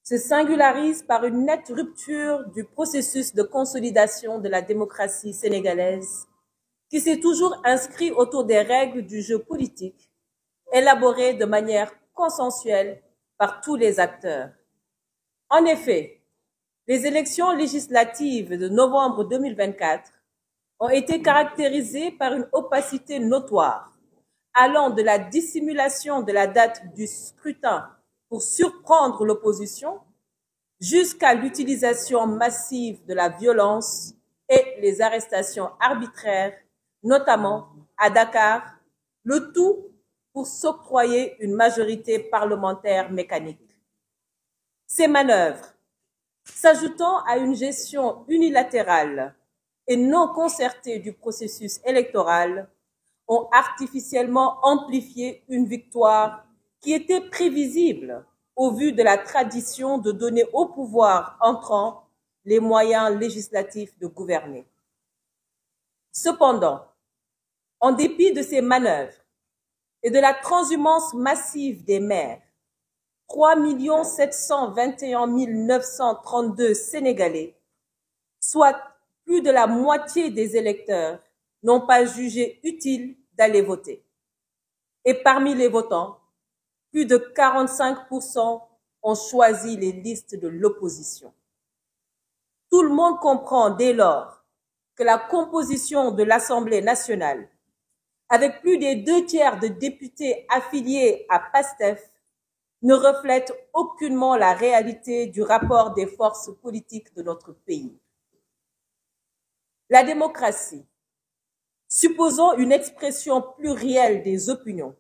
se singularise par une nette rupture du processus de consolidation de la démocratie sénégalaise qui s'est toujours inscrit autour des règles du jeu politique, élaborées de manière consensuelle par tous les acteurs. En effet, les élections législatives de novembre 2024 ont été caractérisées par une opacité notoire, allant de la dissimulation de la date du scrutin pour surprendre l'opposition jusqu'à l'utilisation massive de la violence et les arrestations arbitraires, notamment à Dakar, le tout pour s'octroyer une majorité parlementaire mécanique. Ces manœuvres, s'ajoutant à une gestion unilatérale et non concertée du processus électoral, ont artificiellement amplifié une victoire qui était prévisible au vu de la tradition de donner au pouvoir entrant les moyens législatifs de gouverner. Cependant, en dépit de ces manœuvres et de la transhumance massive des maires, 3 721 932 Sénégalais, soit plus de la moitié des électeurs, n'ont pas jugé utile d'aller voter. Et parmi les votants, plus de 45% ont choisi les listes de l'opposition. Tout le monde comprend dès lors que la composition de l'Assemblée nationale, avec plus des 2/3 de députés affiliés à PASTEF, ne reflète aucunement la réalité du rapport des forces politiques de notre pays. La démocratie, supposant une expression plurielle des opinions,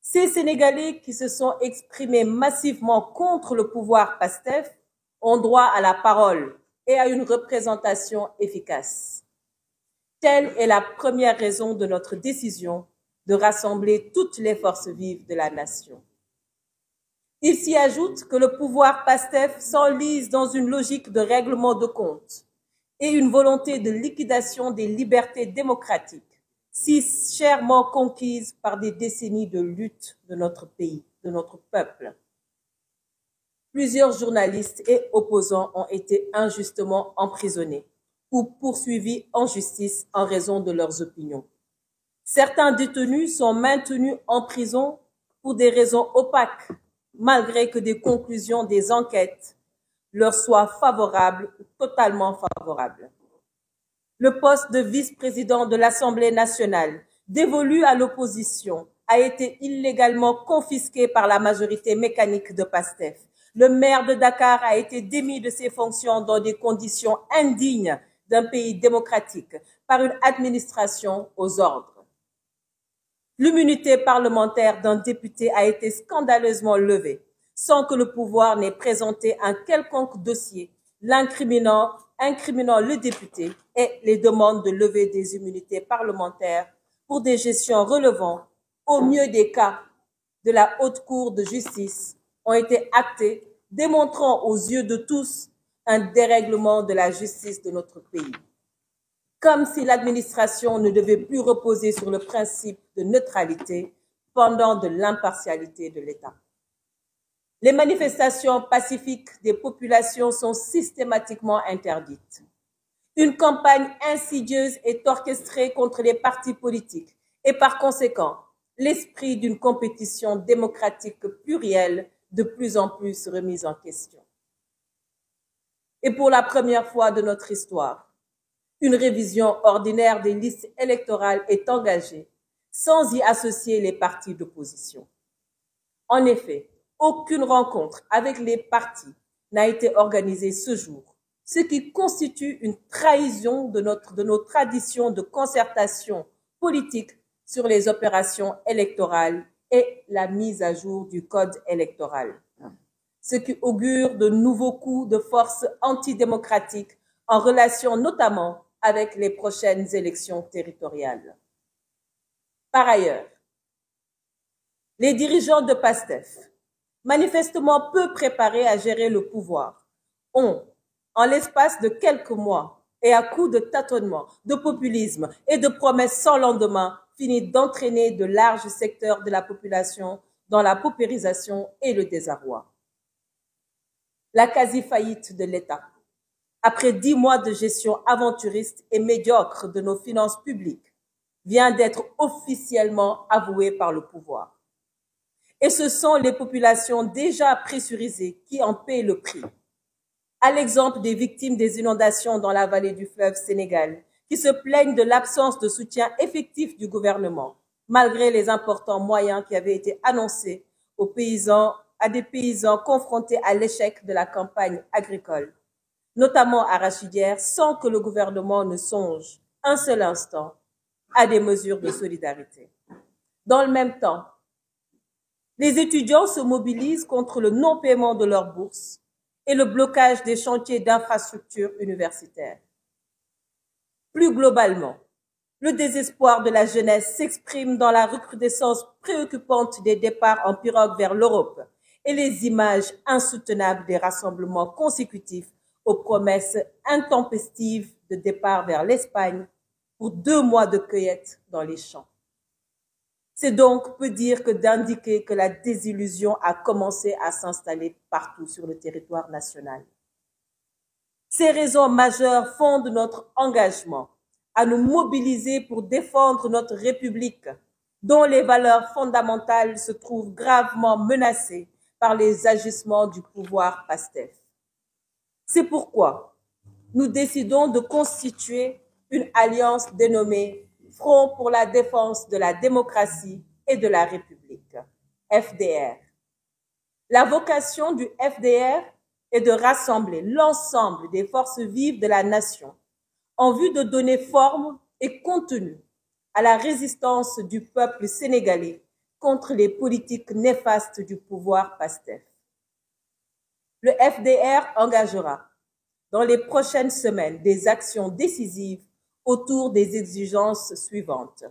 ces Sénégalais qui se sont exprimés massivement contre le pouvoir PASTEF ont droit à la parole et à une représentation efficace. Telle est la première raison de notre décision de rassembler toutes les forces vives de la nation. Il s'y ajoute que le pouvoir PASTEF s'enlise dans une logique de règlement de compte et une volonté de liquidation des libertés démocratiques, si chèrement conquises par des décennies de lutte de notre pays, de notre peuple. Plusieurs journalistes et opposants ont été injustement emprisonnés ou poursuivis en justice en raison de leurs opinions. Certains détenus sont maintenus en prison pour des raisons opaques, malgré que des conclusions des enquêtes leur soient favorables ou totalement favorables. Le poste de vice-président de l'Assemblée nationale, dévolu à l'opposition, a été illégalement confisqué par la majorité mécanique de PASTEF. Le maire de Dakar a été démis de ses fonctions dans des conditions indignes d'un pays démocratique par une administration aux ordres. L'immunité parlementaire d'un député a été scandaleusement levée, sans que le pouvoir n'ait présenté un quelconque dossier incriminant le député et les demandes de levée des immunités parlementaires pour des gestions relevant, au mieux des cas, de la Haute Cour de justice ont été actées, démontrant aux yeux de tous un dérèglement de la justice de notre pays. Comme si l'administration ne devait plus reposer sur le principe de neutralité pendant de l'impartialité de l'État. Les manifestations pacifiques des populations sont systématiquement interdites. Une campagne insidieuse est orchestrée contre les partis politiques et par conséquent, l'esprit d'une compétition démocratique plurielle de plus en plus remise en question. Et pour la première fois de notre histoire, une révision ordinaire des listes électorales est engagée sans y associer les partis d'opposition. En effet, aucune rencontre avec les partis n'a été organisée ce jour, ce qui constitue une trahison de nos traditions de concertation politique sur les opérations électorales et la mise à jour du code électoral, ce qui augure de nouveaux coups de force antidémocratiques en relation notamment avec les prochaines élections territoriales. Par ailleurs, les dirigeants de PASTEF, manifestement peu préparés à gérer le pouvoir, ont, en l'espace de quelques mois et à coups de tâtonnements, de populisme et de promesses sans lendemain, fini d'entraîner de larges secteurs de la population dans la paupérisation et le désarroi. la quasi-faillite de l'État. Après 10 mois de gestion aventuriste et médiocre de nos finances publiques, vient d'être officiellement avouée par le pouvoir. Et ce sont les populations déjà pressurisées qui en paient le prix. À l'exemple des victimes des inondations dans la vallée du fleuve Sénégal, qui se plaignent de l'absence de soutien effectif du gouvernement, malgré les importants moyens qui avaient été annoncés aux paysans, à des paysans confrontés à l'échec de la campagne agricole, notamment arachidière, sans que le gouvernement ne songe un seul instant à des mesures de solidarité. Dans le même temps, les étudiants se mobilisent contre le non-paiement de leurs bourses et le blocage des chantiers d'infrastructures universitaires. Plus globalement, le désespoir de la jeunesse s'exprime dans la recrudescence préoccupante des départs en pirogue vers l'Europe et les images insoutenables des rassemblements consécutifs aux promesses intempestives de départ vers l'Espagne pour 2 mois de cueillette dans les champs. C'est donc peu dire que d'indiquer que la désillusion a commencé à s'installer partout sur le territoire national. Ces raisons majeures fondent notre engagement à nous mobiliser pour défendre notre République, dont les valeurs fondamentales se trouvent gravement menacées par les agissements du pouvoir PASTEF. C'est pourquoi nous décidons de constituer une alliance dénommée Front pour la défense de la démocratie et de la République, FDR. La vocation du FDR est de rassembler l'ensemble des forces vives de la nation en vue de donner forme et contenu à la résistance du peuple sénégalais contre les politiques néfastes du pouvoir PASTEF. Le FDR engagera dans les prochaines semaines des actions décisives autour des exigences suivantes.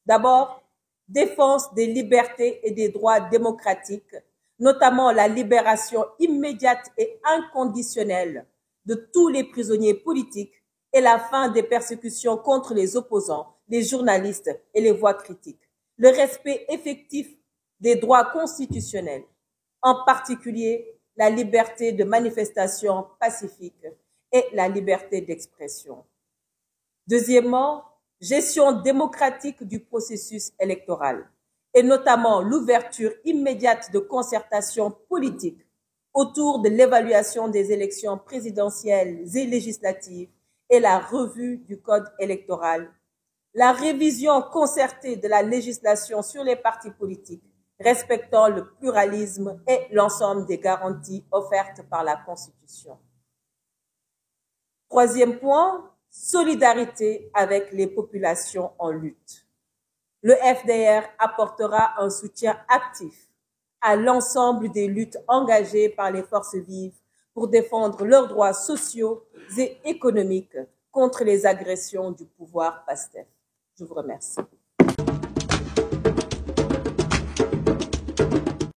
D'abord, défense des libertés et des droits démocratiques, notamment la libération immédiate et inconditionnelle de tous les prisonniers politiques et la fin des persécutions contre les opposants, les journalistes et les voix critiques. Le respect effectif des droits constitutionnels, en particulier la liberté de manifestation pacifique et la liberté d'expression. Deuxièmement, gestion démocratique du processus électoral et notamment l'ouverture immédiate de concertations politiques autour de l'évaluation des élections présidentielles et législatives et la revue du code électoral, la révision concertée de la législation sur les partis politiques, respectant le pluralisme et l'ensemble des garanties offertes par la Constitution. Troisième point, solidarité avec les populations en lutte. Le FDR apportera un soutien actif à l'ensemble des luttes engagées par les forces vives pour défendre leurs droits sociaux et économiques contre les agressions du pouvoir PASTEF. Je vous remercie.